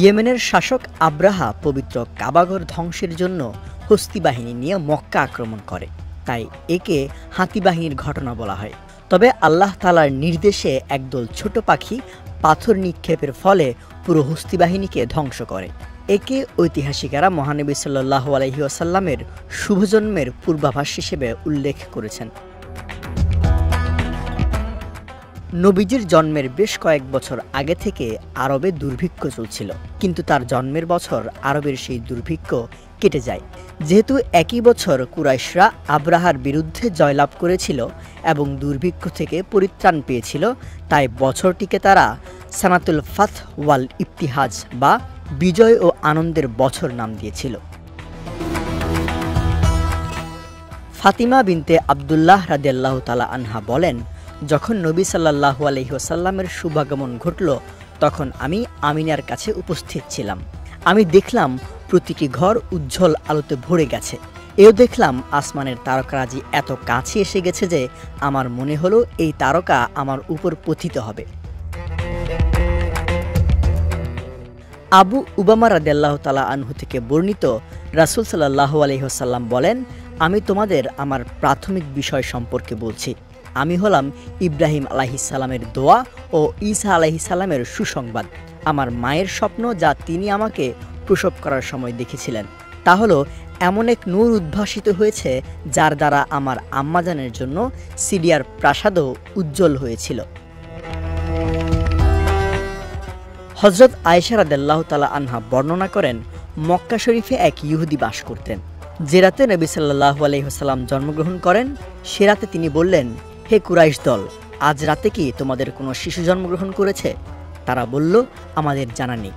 ইয়েমেনের শাসক আব্রাহা পবিত্র কাবাঘর ধ্বংসের জন্য হস্তি বাহিনী নিয়ে মক্কা আক্রমণ করে, তাই একে হাতি বাহিনীর ঘটনা বলা হয়। তবে আল্লাহ তাআলার নির্দেশে একদল ছোট পাখি পাথর নিক্ষেপের ফলে পুরো হস্তি বাহিনীকে ধ্বংস করে। একে ঐতিহাসিকেরা মহানবী সাল্লাল্লাহু আলাইহি ওয়াসাল্লামের শুভজন্মের পূর্বাভাস হিসেবে উল্লেখ করেছেন। নবীজির জন্মের বেশ কয়েক বছর আগে থেকে আরবে দুর্ভিক্ষ চলছিল, কিন্তু তার জন্মের বছর আরবের সেই দুর্ভিক্ষ কেটে যায়। যেহেতু একই বছর কুরাইশরা আব্রাহার বিরুদ্ধে জয়লাভ করেছিল এবং দুর্ভিক্ষ থেকে পরিত্রাণ পেয়েছিল, তাই বছরটিকে তারা সানাতুল ফাth ওয়াল ইবতিহাজ বা বিজয় ও আনন্দের বছর নাম দিয়েছিল। ফাতিমা বিনতে আবদুল্লাহ রাদিয়াল্লাহু তাআলা আনহা বলেন, যখন নবী সাল্লাল্লাহু আলাইহি ওয়াসাল্লামের শুভাগমন ঘটল, তখন আমি আমিনার কাছে উপস্থিত ছিলাম। আমি দেখলাম প্রতিটি ঘর উজ্জ্বল আলোতে ভরে গেছে। এও দেখলাম আসমানের তারকারাজি এত কাছে এসে গেছে যে আমার মনে হলো এই তারকা আমার উপর পতিত হবে। আবু উবামা রাদিয়াল্লাহু তাআলা আনহু থেকে বর্ণিত, রাসূল সাল্লাল্লাহু আলাইহি ওয়াসাল্লাম বলেন, আমি তোমাদের আমার প্রাথমিক বিষয় সম্পর্কে বলছি। আমি হলাম ইব্রাহিম আলাইহিস সালামের দোয়া ও ঈসা আলাইহিস সালামের সুসংবাদ। আমার মায়ের স্বপ্ন, যা তিনি আমাকে প্রসব করার সময় দেখেছিলেন, তা হলো এমন এক নূর উদ্ভাসিত হয়েছে যার দ্বারা আমার আম্মাজানের জন্য সিরিয়ার প্রাসাদও উজ্জ্বল হয়েছিল। হযরত আয়েশা রাদিয়াল্লাহু তাআলা আনহা বর্ণনা করেন, মক্কা শরীফে এক ইহুদি বাস করতেন। যে রাতে নবী সাল্লাল্লাহু আলাইহি ওয়াসাল্লাম জন্মগ্রহণ করেন, সে রাতে তিনি বললেন, হে কুরাইশ দল, আজ রাতে কি তোমাদের কোনো শিশু জন্মগ্রহণ করেছে? তারা বলল, আমাদের জানা নেই।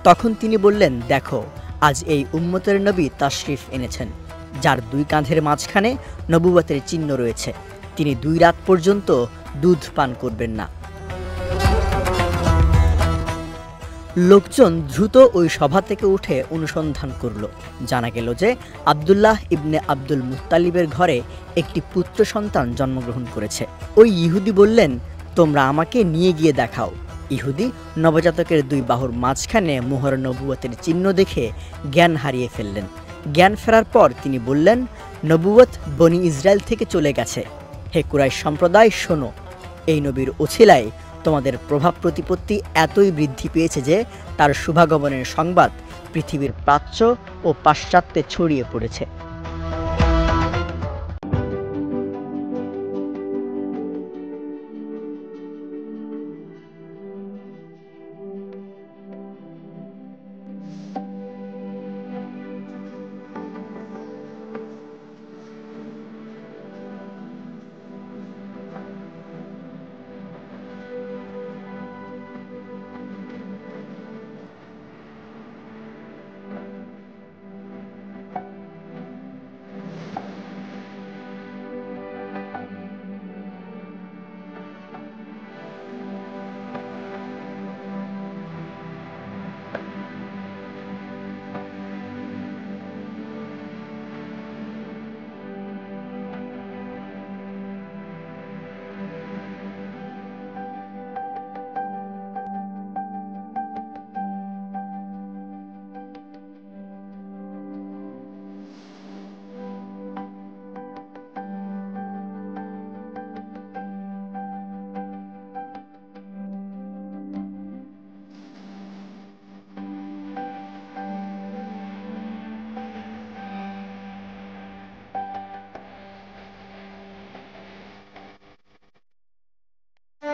তখন তিনি বললেন, দেখো, আজ এই উম্মতের নবী তাশরিফ এনেছেন, যার দুই কাঁধের মাঝখানে নবুয়তের চিহ্ন রয়েছে। তিনি 2 রাত পর্যন্ত দুধ পান করবেন না। লোকজন দ্রুত ওই সভা থেকে উঠে অনুসন্ধান করল। জানা গেল যে আব্দুল্লাহ ইবনে আব্দুল মুত্তালিবের ঘরে একটি পুত্র সন্তান জন্মগ্রহণ করেছে। ওই ইহুদি বললেন, তোমরা আমাকে নিয়ে গিয়ে দেখাও। ইহুদি নবজাতকের 2 বাহুর মাঝখানে মোহর নবুয়তের চিহ্ন দেখে জ্ঞান হারিয়ে ফেললেন। জ্ঞান ফেরার পর তিনি বললেন, নবুয়ত বনি ইসরায়েল থেকে চলে গেছে। হে কুরাইশ সম্প্রদায়, শোনো, এই নবীর ওছিলায় তোমাদের প্রভাব প্রতিপত্তি এতই বৃদ্ধি পেয়েছে যে তার শুভাগমনের সংবাদ পৃথিবীর প্রাচ্য ও পাশ্চাত্যে ছড়িয়ে পড়েছে।